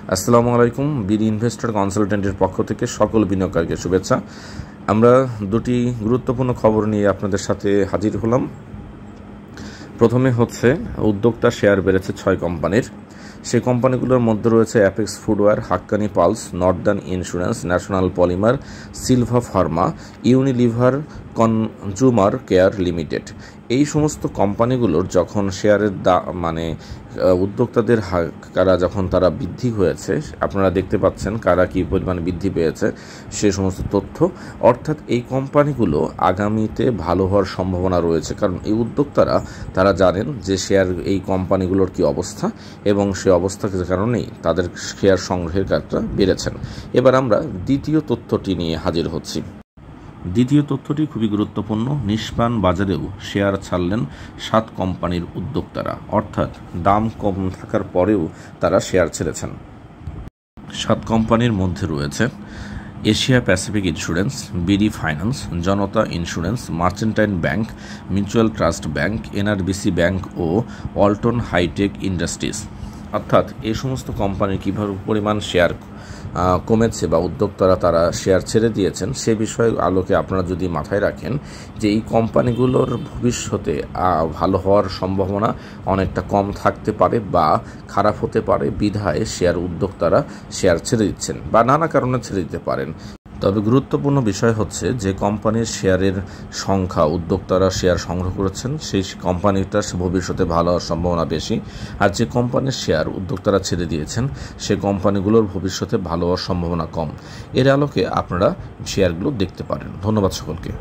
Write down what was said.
আসসালামু আলাইকুম। BD investor কনসালটেন্টের পক্ষ থেকে সকল বিনিয়োগকারীকে শুভেচ্ছা। আমরা দুটি গুরুত্বপূর্ণ খবর নিয়ে আপনাদের সাথে হাজির হলাম। প্রথমে হচ্ছে উদ্যোক্তা শেয়ার বেড়েছে 6 কোম্পানির। সেই কোম্পানিগুলোর মধ্যে রয়েছে apex footwear, Hakkani pulse, northern insurance, national polymer, Silva pharma, Unilever consumer care limited. এই সমস্ত কোম্পানিগুলোর যখন শেয়ারের উদ্যোক্তাদের কারা যখন তারা বৃদ্ধি হয়েছে, আপনারা দেখতে পাচ্ছেন কারা কী পরিমাণে বৃদ্ধি পেয়েছে সে সমস্ত তথ্য। অর্থাৎ এই কোম্পানিগুলো আগামীতে ভালো হওয়ার সম্ভাবনা রয়েছে, কারণ এই উদ্যোক্তারা তারা জানেন যে এই কোম্পানিগুলোর কী অবস্থা এবং সে অবস্থার কারণেই তাদের শেয়ার সংগ্রহের কাজটা বেড়েছেন। এবার আমরা দ্বিতীয় তথ্যটি নিয়ে হাজির হচ্ছি। দ্বিতীয় তথ্যটি খুবই গুরুত্বপূর্ণ। নিষ্পান বাজারেও শেয়ার ছাড়লেন 7 কোম্পানির উদ্যোক্তারা, অর্থাৎ দাম কম থাকার পরেও তারা শেয়ার ছেড়েছেন। 7 কোম্পানির মধ্যে রয়েছে Asia Pacific insurance, BD finance, Janata insurance, mercantile bank, mutual trust bank, NRBC bank ও ওয়ালটন হাইটেক ইন্ডাস্ট্রিজ। অর্থাৎ এই সমস্ত কোম্পানির কীভাবে পরিমাণ শেয়ার কমেছে বা উদ্যোক্তারা তারা শেয়ার ছেড়ে দিয়েছেন সে বিষয়ে আলোকে আপনারা যদি মাথায় রাখেন যে এই কোম্পানিগুলোর ভবিষ্যতে ভালো হওয়ার সম্ভাবনা অনেকটা কম থাকতে পারে বা খারাপ হতে পারে, বিধায় উদ্যোক্তারা শেয়ার ছেড়ে দিচ্ছেন বা নানা কারণে ছেড়ে দিতে পারেন। তবে গুরুত্বপূর্ণ বিষয় হচ্ছে যে কোম্পানির শেয়ারের সংখ্যা উদ্যোক্তারা শেয়ার সংগ্রহ করেছেন সেই কোম্পানিটার ভবিষ্যতে ভালো হওয়ার সম্ভাবনা বেশি, আর যে কোম্পানির শেয়ার উদ্যোক্তারা ছেড়ে দিয়েছেন সে কোম্পানিগুলোর ভবিষ্যতে ভালো হওয়ার সম্ভাবনা কম। এর আলোকে আপনারা শেয়ারগুলো দেখতে পারেন। ধন্যবাদ সকলকে।